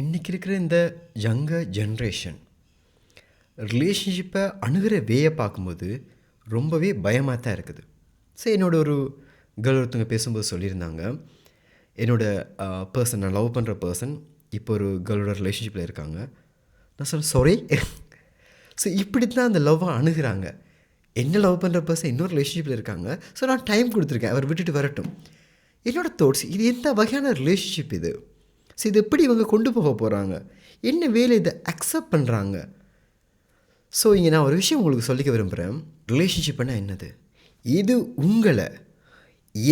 இன்றைக்கி இருக்கிற இந்த யங்கர் ஜென்ரேஷன் ரிலேஷன்ஷிப்பை அணுகிற வேயை பார்க்கும்போது ரொம்பவே பயமாக தான் இருக்குது. ஸோ என்னோட ஒரு கேர்ள் ஒருத்தவங்க பேசும்போது சொல்லியிருந்தாங்க, பர்சன் நான் லவ் பண்ணுற பர்சன் இப்போ ஒரு கேர்ளோட ரிலேஷன்ஷிப்பில் இருக்காங்க. நான் சொல்ல சாரி. ஸோ இப்படி தான் அந்த லவ்வை அணுகிறாங்க. என்ன லவ் பண்ணுற பர்சன் இன்னொரு ரிலேஷன்ஷிப்பில் இருக்காங்க. ஸோ நான் டைம் கொடுத்துருக்கேன், அவர் விட்டுட்டு வரட்டும். என்னோடய தாட்ஸ், இது எந்த வகையான ரிலேஷன்ஷிப் இது? ஸோ இது எப்படி இவங்க கொண்டு போக போகிறாங்க? என்ன வேலை இதை அக்செப்ட் பண்ணுறாங்க? ஸோ இங்கே நான் ஒரு விஷயம் உங்களுக்கு சொல்லிக்க விரும்புகிறேன். ரிலேஷன்ஷிப்னா என்னது? இது உங்களை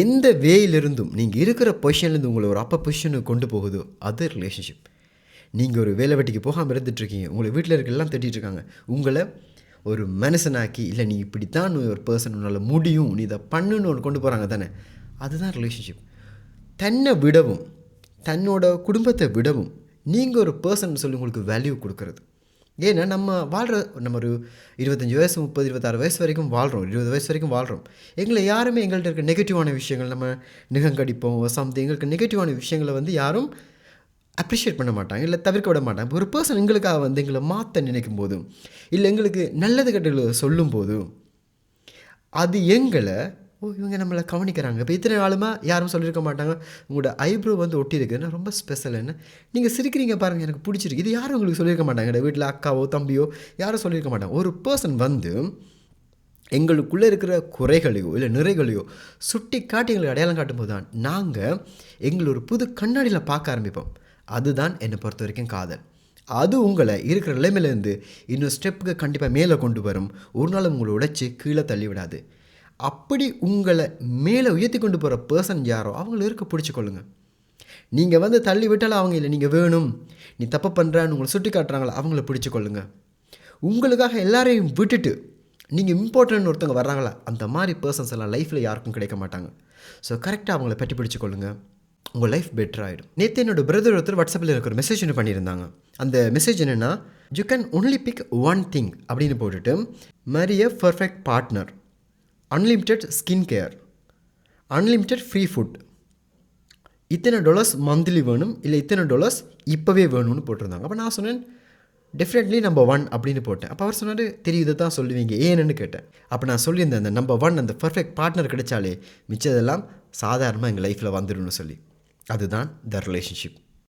எந்த வேயிலிருந்தும் நீங்கள் இருக்கிற பொசிஷன்லேருந்து உங்களை ஒரு அப்பர் பொசிஷனுக்கு கொண்டு போகுதோ அது ரிலேஷன்ஷிப். நீங்கள் ஒரு வேலை வெட்டிக்கு போகாமல் இருந்துகிட்ருக்கீங்க, உங்களை வீட்டில் இருக்க எல்லாம் திட்டிகிட்ருக்காங்க, உங்களை ஒரு மனுஷனாக்கி இல்லை நீ இப்படி தான் ஒரு பர்சன் உன்னால் முடியும், நீ இதை பண்ணுன்னு ஒன்று கொண்டு போகிறாங்க தானே, அதுதான் ரிலேஷன்ஷிப். தன்னை விடவும் தன்னோட குடும்பத்தை விடவும் நீங்கள் ஒரு பர்சன் சொல்லி உங்களுக்கு வேல்யூ கொடுக்குறது. ஏன்னா நம்ம ஒரு 25 வயசு 30 26 வயசு வரைக்கும் வாழ்கிறோம், 20 வயசு வரைக்கும் வாழ்கிறோம். எங்களை யாருமே எங்கள்கிட்ட இருக்க நெகட்டிவான விஷயங்கள், நம்ம நிகங்கடிப்போம் சம்திங், எங்களுக்கு நெகட்டிவான விஷயங்களை யாரும் அப்ரிஷியேட் பண்ண மாட்டாங்க, இல்லை தவிர்க்க விட மாட்டாங்க. ஒரு பர்சன் எங்களுக்காக எங்களை மாற்ற நினைக்கும் போதும், இல்லை எங்களுக்கு நல்லது கெட்டது சொல்லும் போதும், அது எங்களை இவங்க நம்மளை கவனிக்கிறாங்க. இப்போ இத்தனை நாளுமாக யாரும் சொல்லியிருக்க மாட்டாங்க, உங்களோட ஐப்ரோ ஒட்டி இருக்குதுன்னா ரொம்ப ஸ்பெஷல், என்ன நீங்கள் சிரிக்கிறீங்க பாருங்கள் எனக்கு பிடிச்சிருக்கு, இது யாரும் உங்களுக்கு சொல்லியிருக்க மாட்டாங்க. வீட்டில் அக்காவோ தம்பியோ யாரும் சொல்லியிருக்க மாட்டாங்க. ஒரு பர்சன் எங்களுக்குள்ளே இருக்கிற குறைகளையோ இல்லை நிறைகளையோ சுட்டி காட்டி எங்களுக்கு அடையாளம் காட்டும்போது தான் நாங்கள் எங்களை ஒரு புது கண்ணாடியில் பார்க்க ஆரம்பிப்போம். அதுதான் என்னை பொறுத்த வரைக்கும் காதல். அது உங்களை இருக்கிற நிலைமையிலேருந்து இன்னொரு ஸ்டெப்புக்கு கண்டிப்பாக மேலே கொண்டு வரும். ஒரு நாள் உங்களை உடைச்சி கீழே தள்ளி விடாது. அப்படி உங்களை மேலே உயர்த்தி கொண்டு போகிற பர்சன் யாரோ அவங்கள இருக்க பிடிச்சிக்கொள்ளுங்க. நீங்கள் தள்ளி விட்டாலும் அவங்க இல்லை நீங்கள் வேணும், நீ தப்பு பண்ணுறான்னு உங்களை சுட்டி காட்டுறாங்களா அவங்கள பிடிச்சிக்கொள்ளுங்க. உங்களுக்காக எல்லாரையும் விட்டுட்டு நீங்கள் இம்பார்ட்டன்ட் ஒருத்தவங்க வர்றாங்களா, அந்த மாதிரி பர்சன்ஸ் எல்லாம் லைஃப்பில் யாருக்கும் கிடைக்க மாட்டாங்க. ஸோ கரெக்டாக அவங்கள பற்றி பிடிச்சிக்கொள்ளுங்க, உங்கள் லைஃப் பெட்டர் ஆகிடும். நேற்று என்னோட பிரதர் ஒருத்தர் வாட்ஸ்அப்பில் இருக்கிற மெசேஜ் ஒன்று பண்ணியிருந்தாங்க. அந்த மெசேஜ் என்னென்னா, you can only pick one thing அப்படின்னு போட்டுட்டு, marry a perfect partner, unlimited skin care, unlimited free food, இத்தனை $, மந்த்லி வேணும், இல்லை இத்தனை $, இப்போவே வேணும்னு போட்டிருந்தாங்க. அப்போ நான் சொன்னேன் டெஃபினெட்லி நம்பர் 1 அப்படின்னு போட்டேன். அப்போ அவர் சொன்னார், தெரியும் இதை தான் சொல்லுவீங்க ஏன்னு கேட்டேன். அப்போ நான் சொல்லியிருந்தேன், அந்த நம்பர் 1 அந்த பர்ஃபெக்ட் பார்ட்னர் கிடைச்சாலே மிச்சதெல்லாம் சாதாரணமாக எங்கள் லைஃப்பில் வந்துடும்னு சொல்லி. அதுதான் த ரிலேஷன்ஷிப்.